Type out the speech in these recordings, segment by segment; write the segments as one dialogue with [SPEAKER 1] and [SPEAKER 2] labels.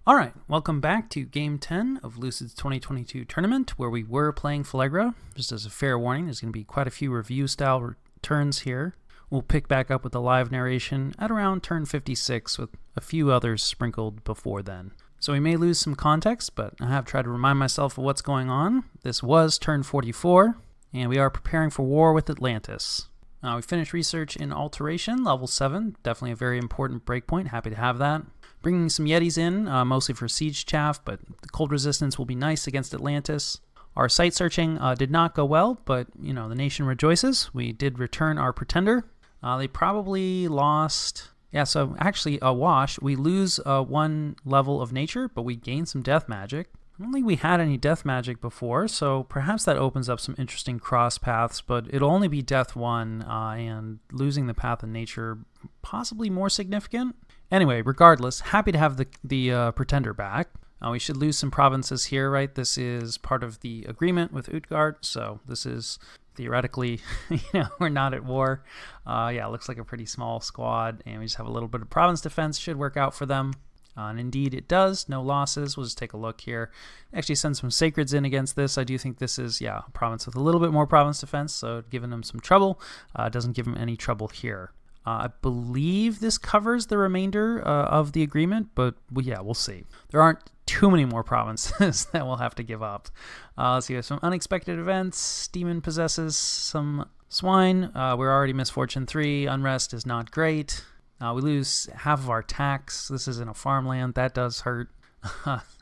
[SPEAKER 1] Alright, welcome back to Game 10 of Lucid's 2022 tournament, where we were playing Phlegra. Just as a fair warning, there's going to be quite a few review-style turns here. We'll pick back up with the live narration at around turn 56, with a few others sprinkled before then. So we may lose some context, but I have tried to remind myself of what's going on. This was turn 44, and we are preparing for war with Atlantis. We finished research in Alteration, level 7, definitely a very important breakpoint, happy to have that. Bringing some Yetis in, mostly for siege chaff, but the cold resistance will be nice against Atlantis. Our site searching did not go well, but the nation rejoices. We did return our pretender. They probably lost, so actually a wash. We lose one level of nature, but we gain some death magic. I don't think we had any death magic before, so perhaps that opens up some interesting cross paths, but it'll only be death 1, and losing the path of nature possibly more significant. Anyway, regardless, happy to have the pretender back. We should lose some provinces here, right? This is part of the agreement with Utgard, so this is theoretically, we're not at war. It looks like a pretty small squad, and we just have a little bit of province defense. Should work out for them. And indeed it does. No losses. We'll just take a look here. Actually send some sacreds in against this. I do think this is, a province with a little bit more province defense, so giving them some trouble. Doesn't give them any trouble here. I believe this covers the remainder of the agreement, but we'll see. There aren't too many more provinces that we'll have to give up. Let's see, some unexpected events. Demon possesses some swine. We're already misfortune 3. Unrest is not great. We lose half of our tax. This is in a farmland. That does hurt.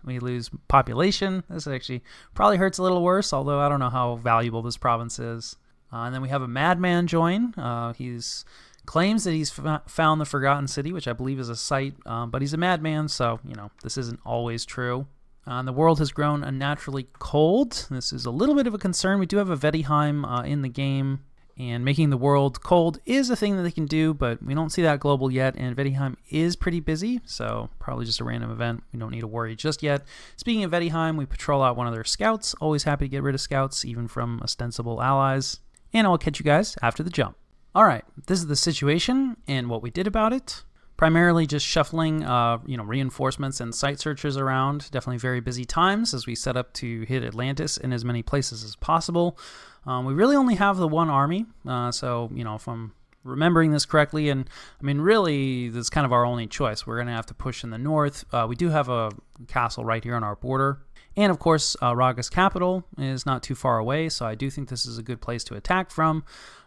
[SPEAKER 1] We lose population. This actually probably hurts a little worse, although I don't know how valuable this province is. And then we have a madman join. He's claims that he's found the Forgotten City, which I believe is a site, but he's a madman, so, this isn't always true. The world has grown unnaturally cold. This is a little bit of a concern. We do have a Vaettiheim in the game, and making the world cold is a thing that they can do, but we don't see that global yet, and Vaettiheim is pretty busy, so probably just a random event. We don't need to worry just yet. Speaking of Vaettiheim, we patrol out one of their scouts. Always happy to get rid of scouts, even from ostensible allies. And I'll catch you guys after the jump. Alright, this is the situation and what we did about it. Primarily just shuffling reinforcements and site searchers around. Definitely very busy times as we set up to hit Atlantis in as many places as possible. We really only have the one army, so if I'm remembering this correctly, and really this is kind of our only choice. We're going to have to push in the north. We do have a castle right here on our border. And of course, Raga's capital is not too far away, so I do think this is a good place to attack from.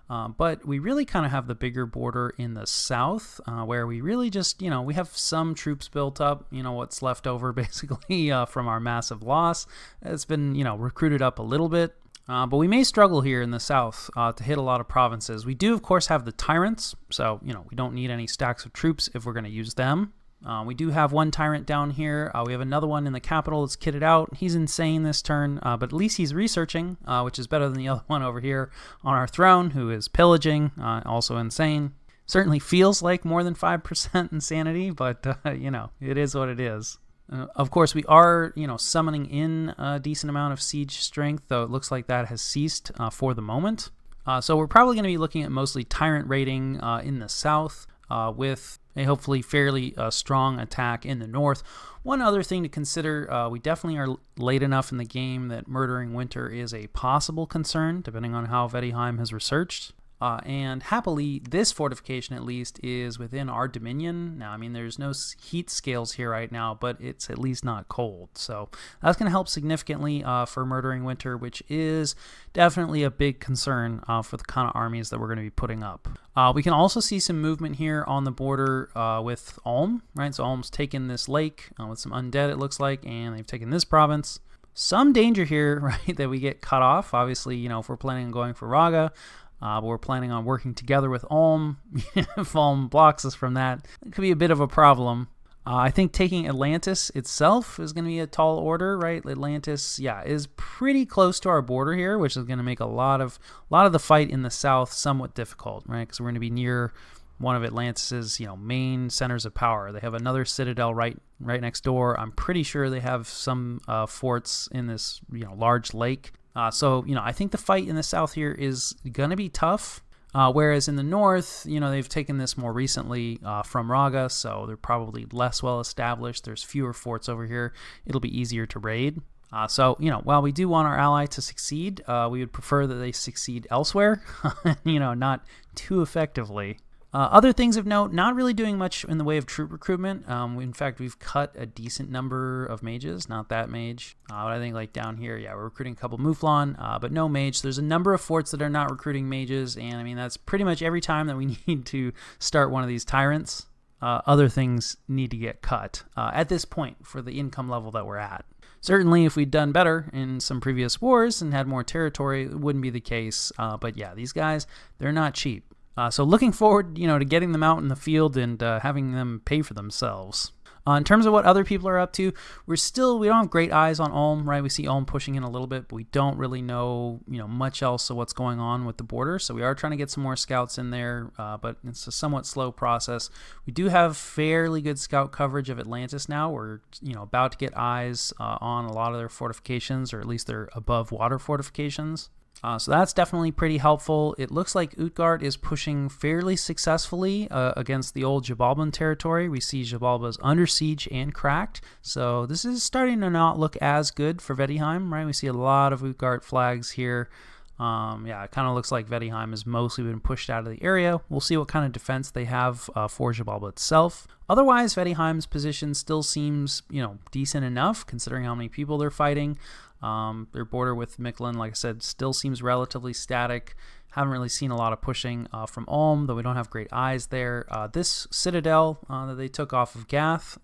[SPEAKER 1] But we really kind of have the bigger border in the south, where we really just, we have some troops built up, what's left over basically from our massive loss. It's been, recruited up a little bit. But we may struggle here in the south to hit a lot of provinces. We do, of course, have the tyrants, so, we don't need any stacks of troops if we're going to use them. We do have one tyrant down here. We have another one in the capital that's kitted out. He's insane this turn, but at least he's researching, which is better than the other one over here on our throne, who is pillaging, also insane. Certainly feels like more than 5% insanity, but, it is what it is. Of course, we are, summoning in a decent amount of siege strength, though it looks like that has ceased for the moment. So we're probably going to be looking at mostly tyrant raiding in the south, with a hopefully fairly strong attack in the north. One other thing to consider, we definitely are late enough in the game that Murdering Winter is a possible concern, depending on how Vaettiheim has researched. And happily, this fortification at least is within our dominion. Now, there's no heat scales here right now, but it's at least not cold. So that's going to help significantly for Murdering Winter, which is definitely a big concern for the kind of armies that we're going to be putting up. We can also see some movement here on the border with Ulm, right? So Ulm's taken this lake with some undead, it looks like, and they've taken this province. Some danger here, right, that we get cut off. Obviously, if we're planning on going for Raga, but we're planning on working together with Ulm. If Ulm blocks us from that, it could be a bit of a problem. I think taking Atlantis itself is going to be a tall order, right? Atlantis, is pretty close to our border here, which is going to make a lot of the fight in the south somewhat difficult, right? Because we're going to be near one of Atlantis's, main centers of power. They have another citadel right next door. I'm pretty sure they have some forts in this, large lake. So I think the fight in the south here is going to be tough. Whereas in the north, they've taken this more recently from Raga, so they're probably less well established. There's fewer forts over here. It'll be easier to raid. So, while we do want our ally to succeed, we would prefer that they succeed elsewhere, not too effectively. Other things of note, not really doing much in the way of troop recruitment. In fact, we've cut a decent number of mages, not that mage. But I think like down here, yeah, we're recruiting a couple Mouflon, but no mage. There's a number of forts that are not recruiting mages, and I mean, that's pretty much every time that we need to start one of these tyrants. Other things need to get cut at this point for the income level that we're at. Certainly, if we'd done better in some previous wars and had more territory, it wouldn't be the case. But yeah, these guys, they're not cheap. So looking forward, to getting them out in the field and having them pay for themselves. In terms of what other people are up to, we don't have great eyes on Ulm, right? We see Ulm pushing in a little bit, but we don't really know, much else of what's going on with the border. So we are trying to get some more scouts in there, but it's a somewhat slow process. We do have fairly good scout coverage of Atlantis now. We're, about to get eyes on a lot of their fortifications, or at least their above water fortifications. So that's definitely pretty helpful. It looks like Utgard is pushing fairly successfully against the old Jabalban territory. We see Jabalba's under siege and cracked. So this is starting to not look as good for Vaettiheim, right? We see a lot of Utgard flags here. Yeah, it kind of looks like Vaettiheim has mostly been pushed out of the area. We'll see what kind of defense they have for Jabalba itself. Otherwise, Vaettiheim's position still seems, decent enough considering how many people they're fighting. Their border with Michelin, like I said, still seems relatively static. Haven't really seen a lot of pushing from Ulm, though we don't have great eyes there. This citadel that they took off of Gath,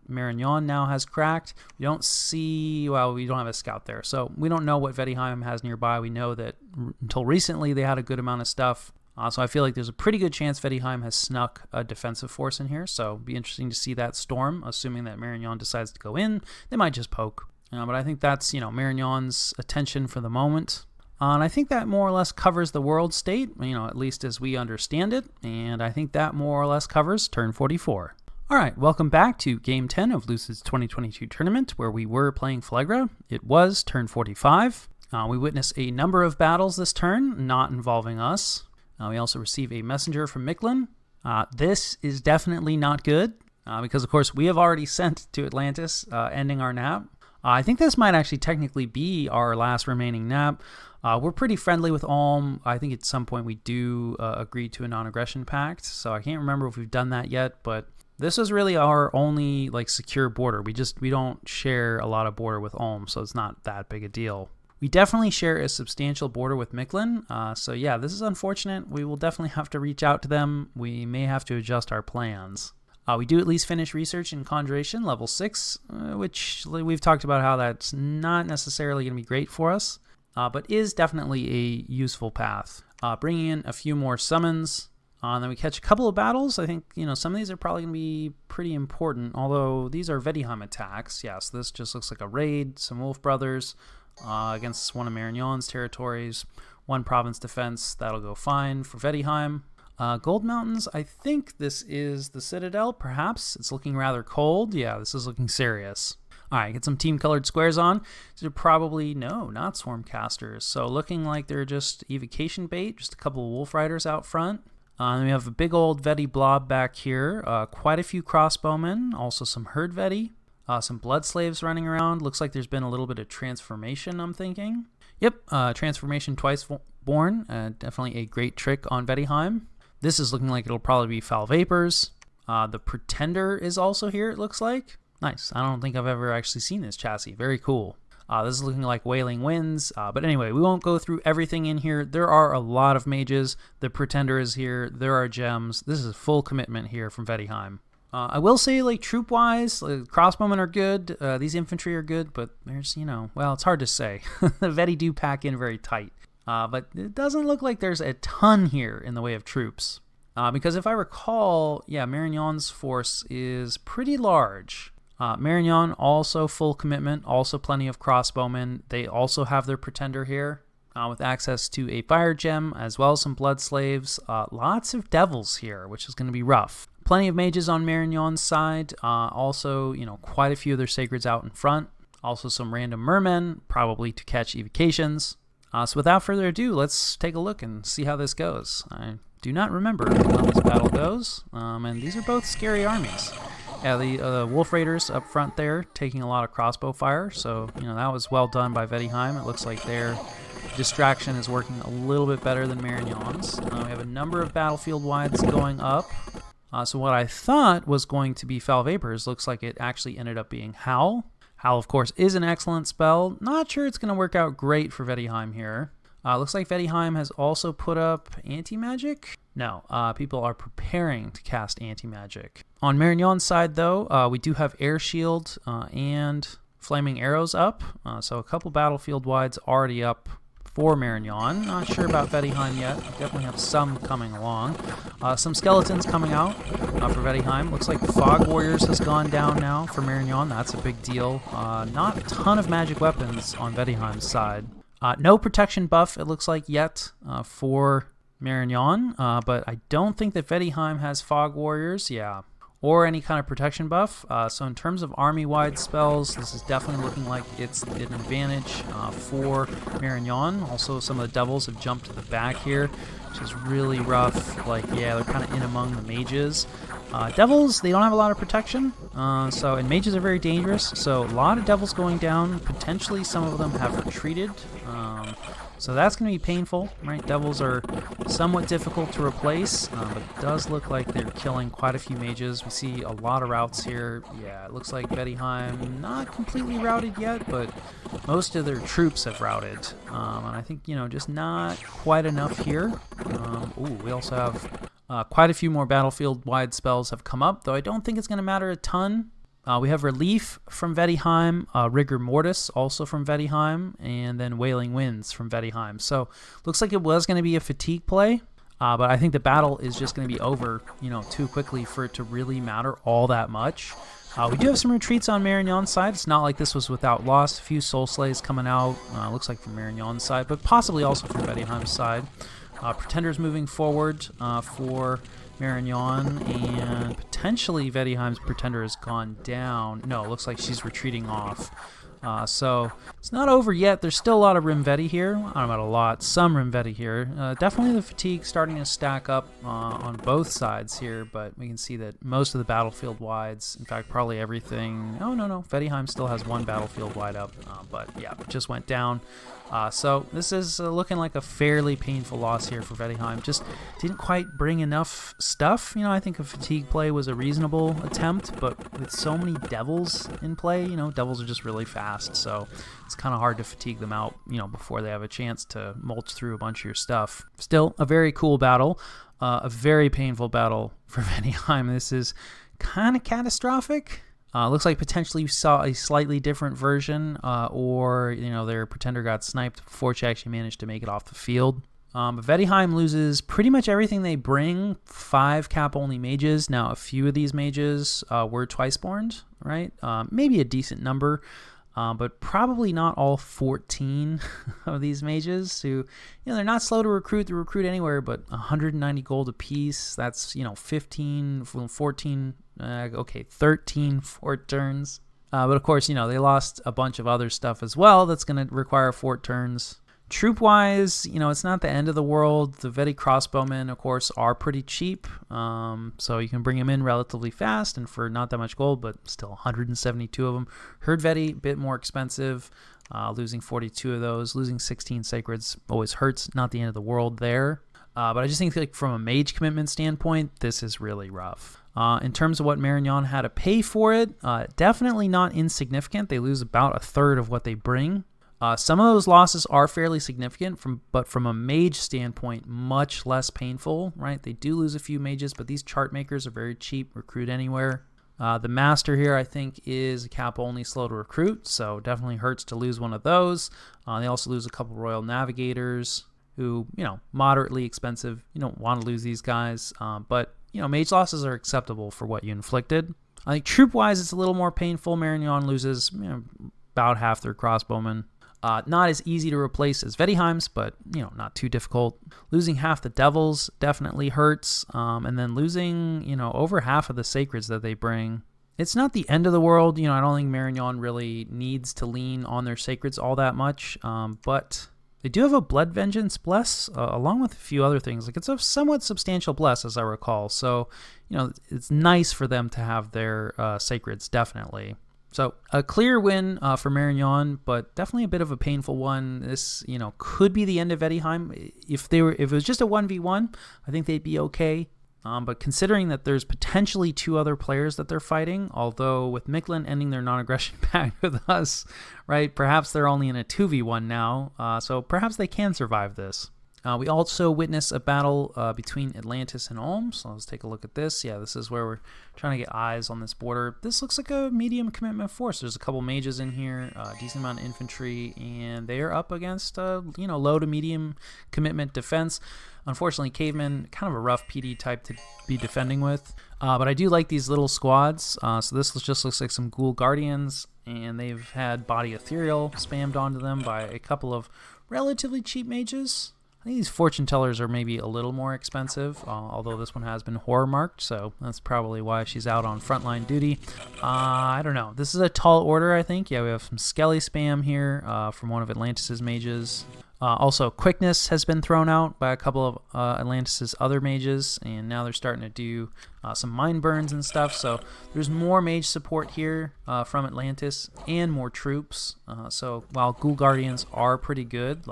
[SPEAKER 1] Marignon now has cracked. We don't have a scout there, so we don't know what Vaettiheim has nearby. We know that until recently they had a good amount of stuff. So I feel like there's a pretty good chance Vaettiheim has snuck a defensive force in here, so it'll be interesting to see that storm, assuming that Marignon decides to go in. They might just poke. But I think that's, Marignon's attention for the moment. And I think that more or less covers the world state, at least as we understand it. And I think that more or less covers turn 44. All right, welcome back to Game 10 of Lucid's 2022 tournament, where we were playing Phlegra. It was turn 45. We witnessed a number of battles this turn, not involving us. We also receive a messenger from Michelin. This is definitely not good, because, of course, we have already sent to Atlantis, ending our nap. I think this might actually technically be our last remaining nap. We're pretty friendly with Ulm. I think at some point we do agree to a non-aggression pact, so I can't remember if we've done that yet, but this is really our only secure border. We don't share a lot of border with Ulm, so it's not that big a deal. We definitely share a substantial border with Michelin, so yeah, this is unfortunate. We will definitely have to reach out to them. We may have to adjust our plans. We do at least finish research in Conjuration, level 6, which we've talked about how that's not necessarily going to be great for us, but is definitely a useful path. Bringing in a few more summons, then we catch a couple of battles. I think, some of these are probably going to be pretty important, although these are Vaettiheim attacks. Yeah, so this just looks like a raid, some Wolf Brothers against one of Marignon's territories, one province defense. That'll go fine for Vaettiheim. Gold Mountains, I think this is the Citadel, perhaps. It's looking rather cold. Yeah, this is looking serious. All right, get some team-colored squares on. These are probably, no, not Swarmcasters. So looking like they're just evocation bait, just a couple of Wolf Riders out front. Then we have a big old Vetti blob back here. Quite a few crossbowmen, also some herd Vetti. Some blood slaves running around. Looks like there's been a little bit of transformation, I'm thinking. Yep, transformation twice born. Definitely a great trick on Vaettiheim. This is looking like it'll probably be Foul Vapors. The Pretender is also here, it looks like. Nice. I don't think I've ever actually seen this chassis. Very cool. This is looking like Wailing Winds. But anyway, we won't go through everything in here. There are a lot of mages. The Pretender is here. There are gems. This is full commitment here from Vaettiheim. I will say, troop-wise, crossbowmen are good. These infantry are good, but there's, well, it's hard to say. The Vetti do pack in very tight. But it doesn't look like there's a ton here in the way of troops. Because if I recall, yeah, Marignon's force is pretty large. Marignon, also full commitment, also plenty of crossbowmen. They also have their Pretender here with access to a fire gem, as well as some blood slaves. Lots of devils here, which is going to be rough. Plenty of mages on Marignon's side. Also, quite a few of their sacreds out in front. Also some random mermen, probably to catch evocations. So without further ado, let's take a look and see how this goes. I do not remember how this battle goes, and these are both scary armies. Yeah, the Wolf Raiders up front there taking a lot of crossbow fire, so that was well done by Vaettiheim. It looks like their distraction is working a little bit better than Marignon's. We have a number of battlefield wides going up. So what I thought was going to be Foul Vapors looks like it actually ended up being Howl. Howl, of course, is an excellent spell. Not sure it's going to work out great for Vaettiheim here. Looks like Vaettiheim has also put up anti-magic. No, people are preparing to cast anti-magic. On Marignon's side, though, we do have Air Shield and Flaming Arrows up. So a couple battlefield wides already up for Marignon. Not sure about Vaettiheim yet. Definitely have some coming along. Some skeletons coming out for Vaettiheim. Looks like Fog Warriors has gone down now for Marignon. That's a big deal. Not a ton of magic weapons on Vaettiheim's side. No protection buff, it looks like, yet for Marignon, but I don't think that Vaettiheim has Fog Warriors, or any kind of protection buff. So in terms of army-wide spells, this is definitely looking like it's an advantage for Marignon. Also, some of the devils have jumped to the back here, which is really rough. They're kind of in among the mages. Devils, they don't have a lot of protection, and mages are very dangerous, so a lot of devils going down. Potentially some of them have retreated, so that's going to be painful, right? Devils are somewhat difficult to replace, but it does look like they're killing quite a few mages. We see a lot of routes here. Yeah, it looks like Vaettiheim not completely routed yet, but most of their troops have routed, and I think, just not quite enough here. We also have quite a few more battlefield-wide spells have come up, though I don't think it's going to matter a ton. We have Relief from Vaettiheim, Rigor Mortis also from Vaettiheim, and then Wailing Winds from Vaettiheim. So looks like it was going to be a fatigue play, but I think the battle is just going to be over, too quickly for it to really matter all that much. We do have some retreats on Marignon's side. It's not like this was without loss. A few Soul Slays coming out, looks like from Marignon's side, but possibly also from Vaettiheim's side. Pretenders moving forward for Marignon, and potentially Vaettiheim's Pretender has gone down. No, it looks like she's retreating off. So it's not over yet. There's still a lot of Rimvetti here. I don't know about a lot. Some Rimvetti here. Definitely the fatigue starting to stack up on both sides here, but we can see that most of the battlefield wides, in fact, probably everything. Oh, no. Vaettiheim still has one battlefield wide up, but yeah, it just went down. So this is looking like a fairly painful loss here for Vaettiheim. Just didn't quite bring enough stuff. I think a fatigue play was a reasonable attempt, but with so many devils in play, devils are just really fast, so it's kind of hard to fatigue them out, before they have a chance to mulch through a bunch of your stuff. Still, a very cool battle, a very painful battle for Vaettiheim. This is kind of catastrophic. Looks like potentially you saw a slightly different version, or their Pretender got sniped before she actually managed to make it off the field. But Vaettiheim loses pretty much everything they bring. 5 cap-only mages. Now, a few of these mages were twice-borned, right? Maybe a decent number, but probably not all 14 of these mages who, they're not slow to recruit. They recruit anywhere, but 190 gold apiece. That's, 15, 14, 13 fort turns. But of course, they lost a bunch of other stuff as well that's going to require fort turns. Troop-wise, it's not the end of the world. The Vetti crossbowmen, of course, are pretty cheap, so you can bring them in relatively fast and for not that much gold, but still 172 of them. Herd Vetti, a bit more expensive, losing 42 of those. Losing 16 Sacreds always hurts, not the end of the world there. But I just think from a mage commitment standpoint, this is really rough. In terms of what Marignon had to pay for it, definitely not insignificant. They lose about a third of what they bring. Some of those losses are fairly significant, but from a mage standpoint, much less painful, right? They do lose a few mages, but these chart makers are very cheap, recruit anywhere. The master here, I think, is a cap-only slow to recruit, so definitely hurts to lose one of those. They also lose a couple royal navigators who, moderately expensive. You don't want to lose these guys, but, mage losses are acceptable for what you inflicted. I think troop-wise, it's a little more painful. Marignon loses about half their crossbowmen. Not as easy to replace as Vaettiheim's, but, not too difficult. Losing half the devils definitely hurts, and then losing, over half of the sacreds that they bring. It's not the end of the world. I don't think Marignon really needs to lean on their sacreds all that much, but They do have a Blood Vengeance bless, along with a few other things. Like, it's a somewhat substantial bless, as I recall. So, it's nice for them to have their sacreds, definitely. So a clear win for Marignon, but definitely a bit of a painful one. This, could be the end of Vaettiheim. If it was just a 1v1, I think they'd be okay. But considering that there's potentially 2 other players that they're fighting, although with Mictlan ending their non-aggression pact with us, right, perhaps they're only in a 2v1 now, so perhaps they can survive this. We also witness a battle between Atlantis and Ulm, so let's take a look at this. Yeah, this is where we're trying to get eyes on this border. This looks like a medium commitment force. There's a couple mages in here, decent amount of infantry, and they are up against, low to medium commitment defense. Unfortunately, Caveman, kind of a rough PD type to be defending with, but I do like these little squads. So this just looks like some Ghoul Guardians, and they've had Body Ethereal spammed onto them by a couple of relatively cheap mages. I think these Fortune Tellers are maybe a little more expensive, although this one has been horror marked, so that's probably why she's out on frontline duty. I don't know. This is a tall order, I think. Yeah, we have some Skelly spam here from one of Atlantis' mages. Also, Quickness has been thrown out by a couple of Atlantis' other mages, and now they're starting to do some mind burns and stuff. So there's more mage support here from Atlantis and more troops. So while Ghoul Guardians are pretty good,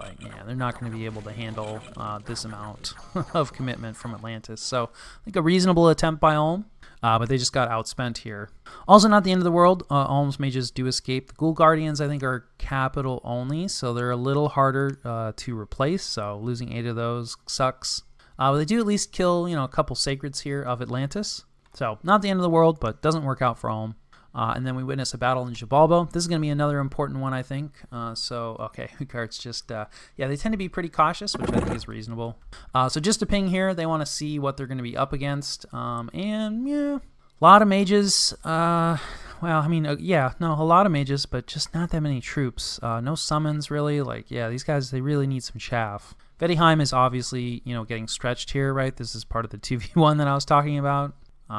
[SPEAKER 1] they're not going to be able to handle this amount of commitment from Atlantis. So I think a reasonable attempt by Ulm. But they just got outspent here. Also, not the end of the world. Ulm's mages do escape. The Ghoul Guardians, I think, are capital only, so they're a little harder to replace. So losing 8 of those sucks. But they do at least kill, a couple sacreds here of Atlantis. So not the end of the world, but doesn't work out for Ulm. And then we witness a battle in Xibalba. This is going to be another important one, I think. Okay, Ugart's just, they tend to be pretty cautious, which I think is reasonable. So just to ping here, they want to see what they're going to be up against. A lot of mages. A lot of mages, but just not that many troops. No summons, really. These guys, they really need some chaff. Vaettiheim is obviously, getting stretched here, right? This is part of the 2v1 that I was talking about.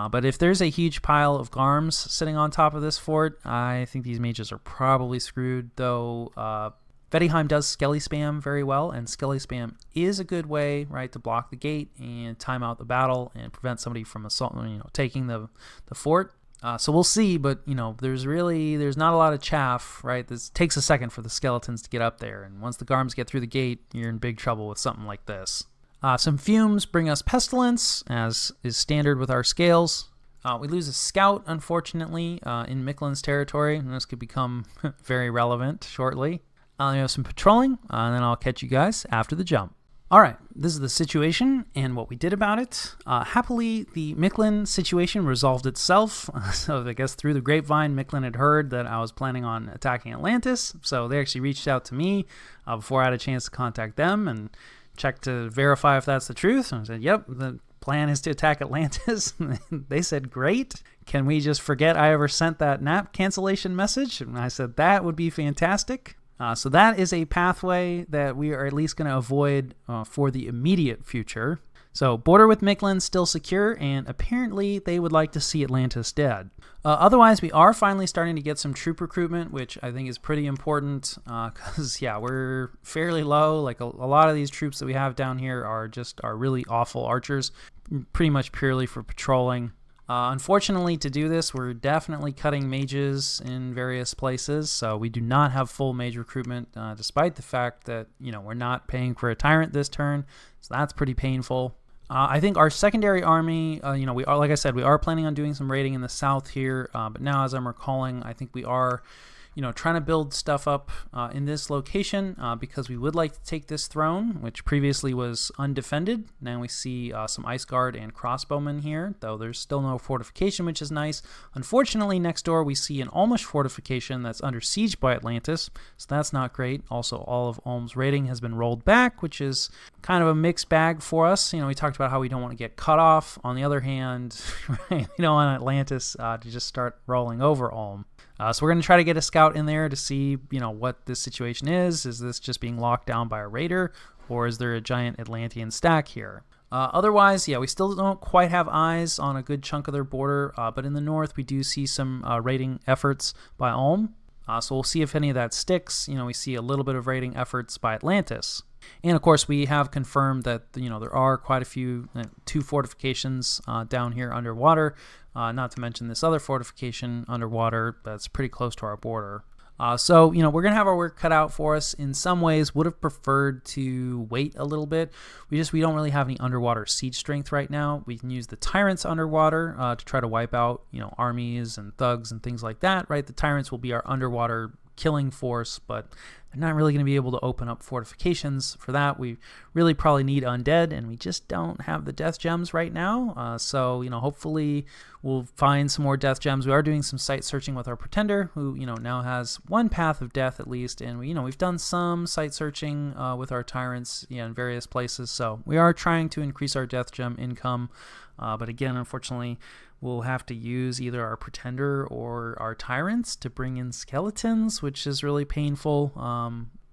[SPEAKER 1] But if there's a huge pile of Garms sitting on top of this fort, I think these mages are probably screwed, though Vaettiheim does Skelly spam very well, and Skelly spam is a good way, right, to block the gate and time out the battle and prevent somebody from taking the fort. So we'll see, but, there's not a lot of chaff, right? This takes a second for the skeletons to get up there, and once the Garms get through the gate, you're in big trouble with something like this. Some fumes bring us Pestilence, as is standard with our scales. We lose a scout, unfortunately, in Mictlan's territory, and this could become very relevant shortly. We have some patrolling, and then I'll catch you guys after the jump. All right, this is the situation and what we did about it. Happily, the Mictlan situation resolved itself. So I guess through the grapevine, Mictlan had heard that I was planning on attacking Atlantis, so they actually reached out to me before I had a chance to contact them and check to verify if that's the truth. And I said, yep, the plan is to attack Atlantis. They said, great. Can we just forget I ever sent that NAP cancellation message? And I said, that would be fantastic. So that is a pathway that we are at least going to avoid for the immediate future. So border with Mictlan still secure, and apparently they would like to see Atlantis dead. Otherwise, we are finally starting to get some troop recruitment, which I think is pretty important because, we're fairly low. Like a lot of these troops that we have down here are really awful archers, pretty much purely for patrolling. Unfortunately, to do this, we're definitely cutting mages in various places, so we do not have full mage recruitment, despite the fact that, we're not paying for a tyrant this turn, so that's pretty painful. I think our secondary army, we are, like I said, we are planning on doing some raiding in the south here, but now, as I'm recalling, I think we are, trying to build stuff up in this location because we would like to take this throne, which previously was undefended. Now we see some Ice Guard and crossbowmen here, though there's still no fortification, which is nice. Unfortunately, next door we see an Ulmish fortification that's under siege by Atlantis, so that's not great. Also, all of Ulm's raiding has been rolled back, which is kind of a mixed bag for us. We talked about how we don't want to get cut off. On the other hand, right, we don't want Atlantis to just start rolling over Ulm. So we're going to try to get a scout in there to see, what this situation is. Is this just being locked down by a raider, or is there a giant Atlantean stack here? Otherwise, we still don't quite have eyes on a good chunk of their border, but in the north we do see some raiding efforts by Ulm. So we'll see if any of that sticks. We see a little bit of raiding efforts by Atlantis. And of course, we have confirmed that there are quite a few, 2 fortifications down here underwater, not to mention this other fortification underwater that's pretty close to our border. So we're going to have our work cut out for us. In some ways, would have preferred to wait a little bit. We don't really have any underwater siege strength right now. We can use the tyrants underwater to try to wipe out, armies and thugs and things like that, right? The tyrants will be our underwater killing force, but they're not really going to be able to open up fortifications for that. We really probably need undead, and we just don't have the death gems right now. So hopefully we'll find some more death gems. We are doing some site searching with our pretender, who now has 1 path of death at least, and we've done some site searching with our tyrants in various places. So we are trying to increase our death gem income, but again, unfortunately, we'll have to use either our pretender or our tyrants to bring in skeletons, which is really painful.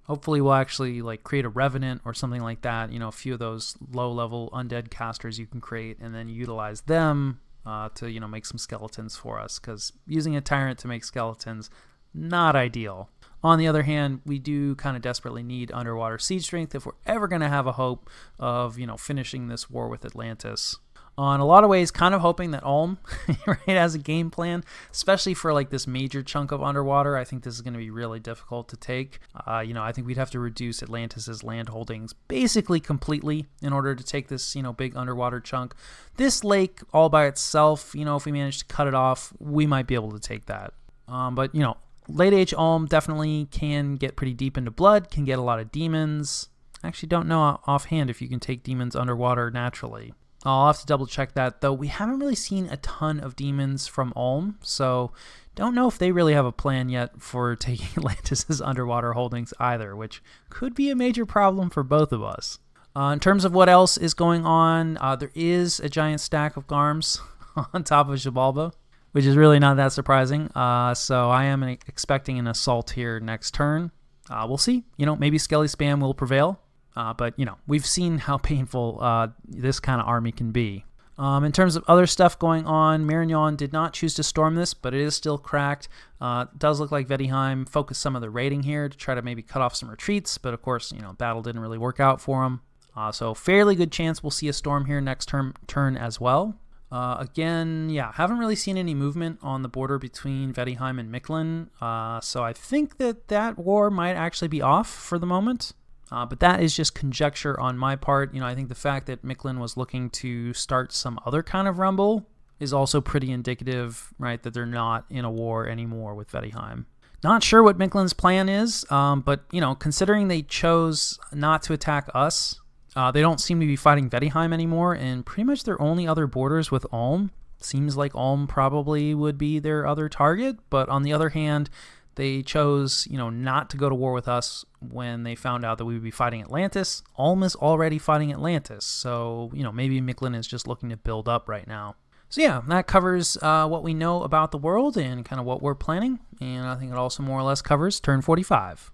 [SPEAKER 1] Hopefully we'll actually create a revenant or something like that. A few of those low-level undead casters you can create, and then utilize them to make some skeletons for us. Because using a tyrant to make skeletons, not ideal. On the other hand, we do kind of desperately need underwater siege strength if we're ever going to have a hope of finishing this war with Atlantis. In a lot of ways, kind of hoping that Ulm right, has a game plan, especially for this major chunk of underwater. I think this is going to be really difficult to take. I think we'd have to reduce Atlantis's land holdings basically completely in order to take this, big underwater chunk. This lake all by itself, if we manage to cut it off, we might be able to take that. But late age Ulm definitely can get pretty deep into blood, can get a lot of demons. I actually don't know offhand if you can take demons underwater naturally. I'll have to double check that, though we haven't really seen a ton of demons from Ulm, so don't know if they really have a plan yet for taking Atlantis' underwater holdings either, which could be a major problem for both of us. In terms of what else is going on, there is a giant stack of Garms on top of Xibalba, which is really not that surprising. So I am expecting an assault here next turn. We'll see. Maybe Skelly Spam will prevail. But we've seen how painful this kind of army can be. In terms of other stuff going on, Marignon did not choose to storm this, but it is still cracked. Does look like Vaettiheim focused some of the raiding here to try to maybe cut off some retreats, but of course, battle didn't really work out for him. So fairly good chance we'll see a storm here next turn as well. Again, haven't really seen any movement on the border between Vaettiheim and Mictlan, so I think that war might actually be off for the moment. But that is just conjecture on my part. I think the fact that Mictlan was looking to start some other kind of rumble is also pretty indicative, right, that they're not in a war anymore with Vaettiheim. Not sure what Mictlan's plan is, but, considering they chose not to attack us, they don't seem to be fighting Vaettiheim anymore, and pretty much their only other borders with Ulm. Seems like Ulm probably would be their other target, but on the other hand, they chose, not to go to war with us when they found out that we would be fighting Atlantis. Ulm is already fighting Atlantis, so, maybe Mictlan is just looking to build up right now. So that covers what we know about the world and kind of what we're planning, and I think it also more or less covers turn 45.